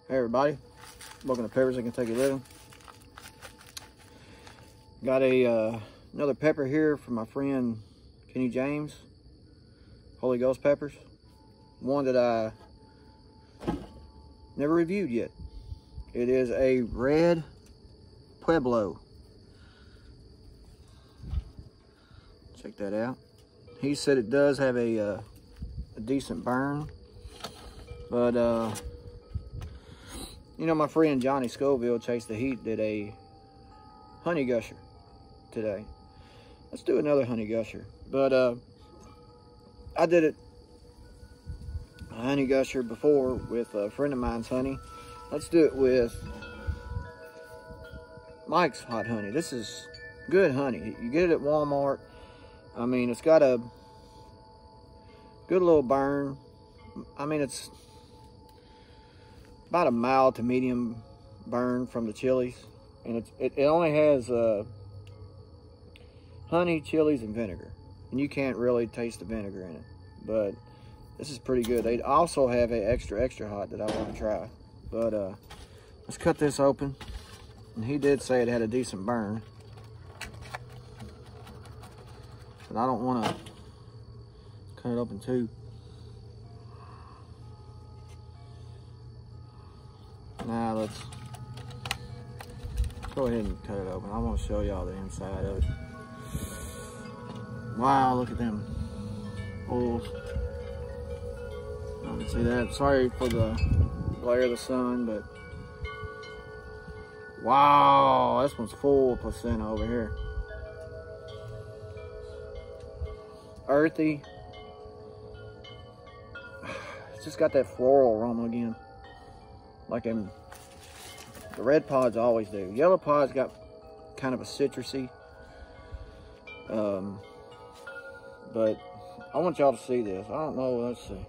Hey everybody, welcome to Peppers That Can Take a Living. Got another pepper here from my friend Kenny James, Holy Ghost peppers. One that I never reviewed yet. It is a red Pueblo. Check that out. He said it does have a decent burn, but you know, my friend Johnny Scoville, Chase the Heat, did a honey gusher today. Let's do another honey gusher. But I did a honey gusher before with a friend of mine's honey. Let's do it with Mike's hot honey. This is good honey. You get it at Walmart. I mean, it's got a good little burn. I mean, it's about a mild to medium burn from the chilies, and it only has honey, chilies, and vinegar, and you can't really taste the vinegar in it, but this is pretty good. They also have a extra hot that I want to try, but let's cut this open. And he did say it had a decent burn, but I don't want to cut it open too. Now let's go ahead and cut it open. I want to show y'all the inside of it. Wow, look at them holes. You can see that. Sorry for the glare of the sun, but wow, this one's full placenta over here. Earthy. It's just got that floral aroma again, like in the red pods always do. Yellow pods got kind of a citrusy, but I want y'all to see this. I don't know, let's see.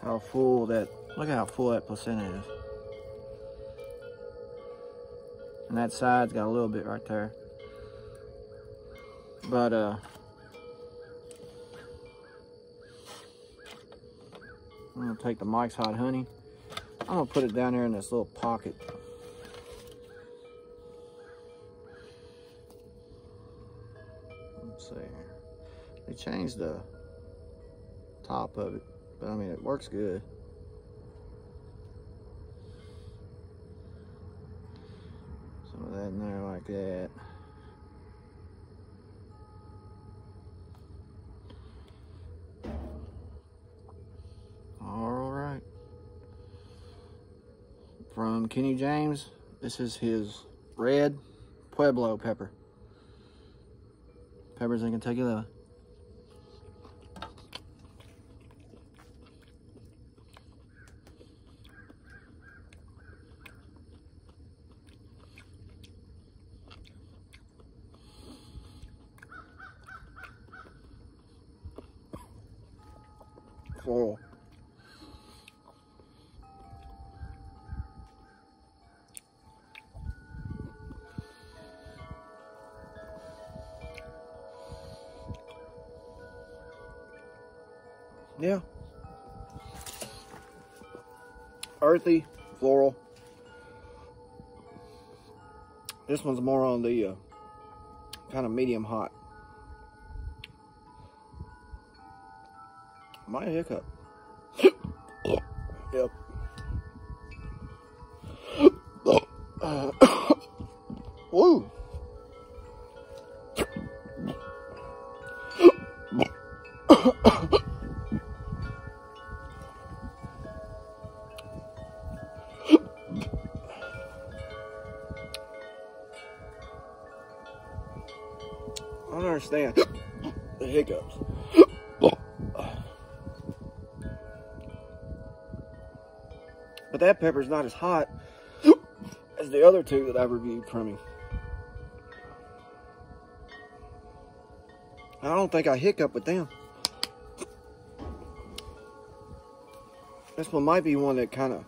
How full that, look at how full that placenta is. And that side's got a little bit right there. But I'm gonna take the Mike's Hot Honey. I'm gonna put it down there in this little pocket. Let's see here. They changed the top of it, but I mean, it works good. Some of that in there like that. Alright. From Kenny James, this is his red Pueblo pepper. Peppers That Can Take a Living. Floral. Yeah. Earthy, floral. This one's more on the kind of medium hot. Might hiccup. Yep. Woo. I don't understand the hiccups. But that pepper's not as hot as the other two that I've reviewed from him. I don't think I hiccup with them. This one might be one that kind of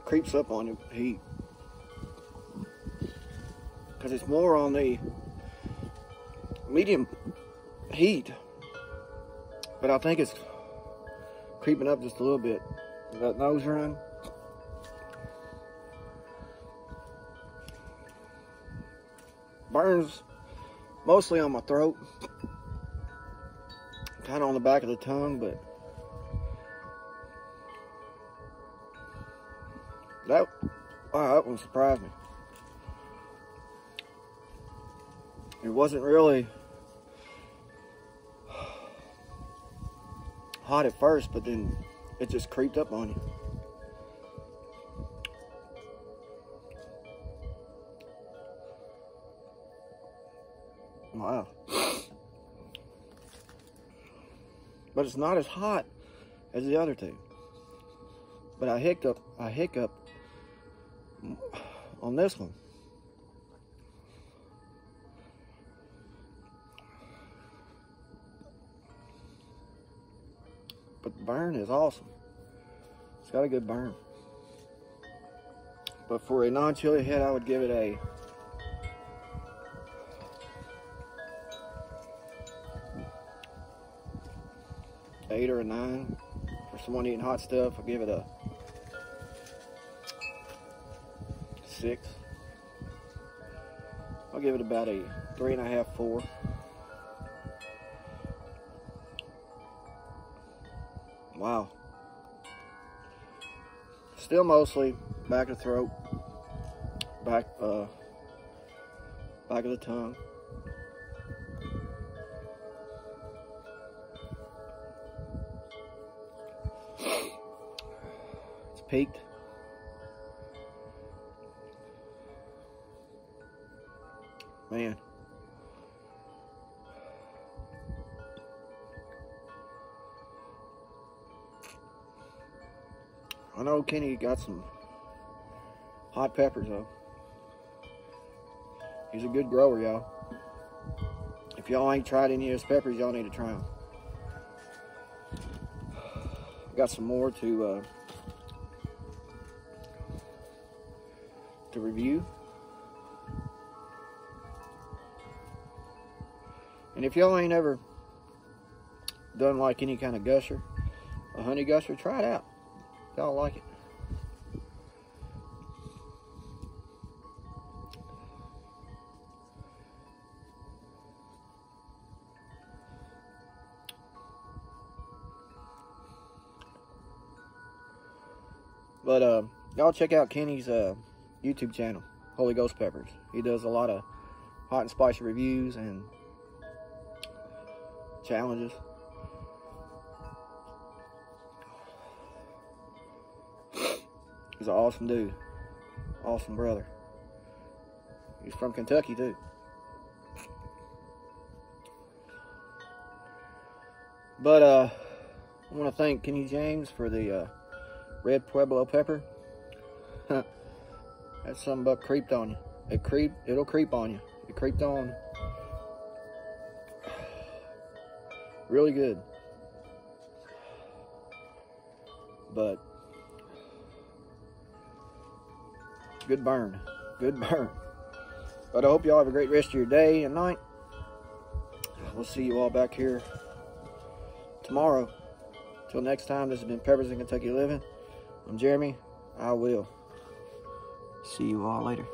creeps up on the heat, because it's more on the medium heat. But I think it's creeping up just a little bit. That nose run. Burns mostly on my throat. Kind of on the back of the tongue, but wow, that one surprised me. It wasn't really hot at first, but then it just creeped up on you. Wow. But it's not as hot as the other two. But I hiccup on this one. But the burn is awesome. It's got a good burn. But for a non-chili head, I would give it a 8 or a 9. For someone eating hot stuff, I'll give it a 6. I'll give it about a 3.5, 4. Wow. Still mostly back of the throat, back of the tongue. It's peaked. Man. I know Kenny got some hot peppers though. He's a good grower, y'all. If y'all ain't tried any of his peppers, y'all need to try them. Got some more to review. And if y'all ain't ever done like any kind of gusher, a honey gusher, try it out. Y'all like it. But y'all check out Kenny's YouTube channel, Holy Ghost Peppers. He does a lot of hot and spicy reviews and challenges. He's an awesome dude. Awesome brother. He's from Kentucky too. But I want to thank Kenny James for the red Pueblo pepper. That sumbug creeped on you. It'll creep on you. It creeped on. Really good. But good burn. Good burn. But I hope y'all have a great rest of your day and night. We'll see you all back here tomorrow. Till next time, this has been Peppers in Kentucky Living. I'm Jeremy. I will see you all later.